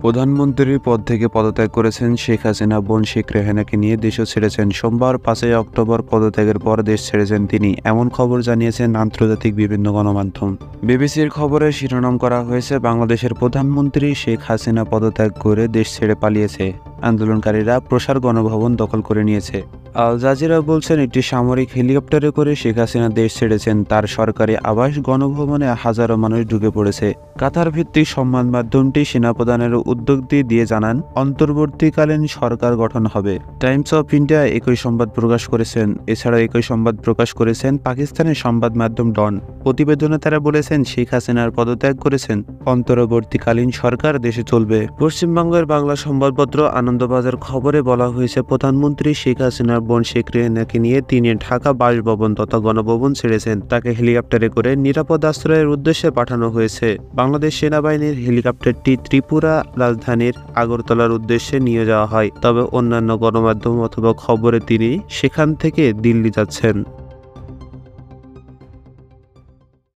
প্রধানমন্ত্রীর পদ থেকে পদত্যাগ করেছেন শেখ হাসিনা। বোন শেখ রেহানাকে নিয়ে দেশও ছেড়েছেন। সোমবার 5 অক্টোবর পদত্যাগের পর দেশ ছেড়েছেন তিনি। এমন খবর জানিয়েছেন আন্তর্জাতিক বিভিন্ন গণমাধ্যম। বিবিসির খবরে শিরোনাম করা হয়েছে, বাংলাদেশের প্রধানমন্ত্রী শেখ হাসিনা পদত্যাগ করে দেশ ছেড়ে পালিয়েছে। আন্দোলনকারীরা প্রসার গণভবন দখল করে নিয়েছে। আল জাজিরা বলছেন, একটি সামরিক হেলিকপ্টারে করে শেখ হাসিনা দেশ ছেড়েছেন। তার সরকারি আবাস গণভবনে হাজারো মানুষ ঢুকে পড়েছে। কাতার ভিত্তিক সংবাদ মাধ্যমটি সেনাপ্রধানের উদ্যোগ দিয়ে জানান, অন্তর্বর্তীকালীন সরকার গঠন হবে। টাইমস অফ ইন্ডিয়া একই সংবাদ প্রকাশ করেছেন। এছাড়াও একই সংবাদ প্রকাশ করেছেন পাকিস্তানের সংবাদ মাধ্যম ডন। প্রতিবেদনে তারা বলেছেন, শেখ হাসিনার পদত্যাগ করেছেন, অন্তর্বর্তীকালীন সরকার দেশে চলবে। পশ্চিমবঙ্গের বাংলা সংবাদপত্র আনন্দবাজার খবরে বলা হয়েছে, প্রধানমন্ত্রী শেখ হাসিনার বোন শেখ রেহানাকে নিয়ে তিনি ঢাকা বাসভবন তথা গণভবন ছেড়েছেন। তাকে হেলিকপ্টারে করে নিরাপদ আশ্রয়ের উদ্দেশ্যে পাঠানো হয়েছে। বাংলাদেশ সেনাবাহিনীর হেলিকপ্টারটি ত্রিপুরা রাজধানীর আগরতলার উদ্দেশ্যে নিয়ে যাওয়া হয়। তবে অন্যান্য গণমাধ্যম অথবা খবরে তিনি সেখান থেকে দিল্লি যাচ্ছেন।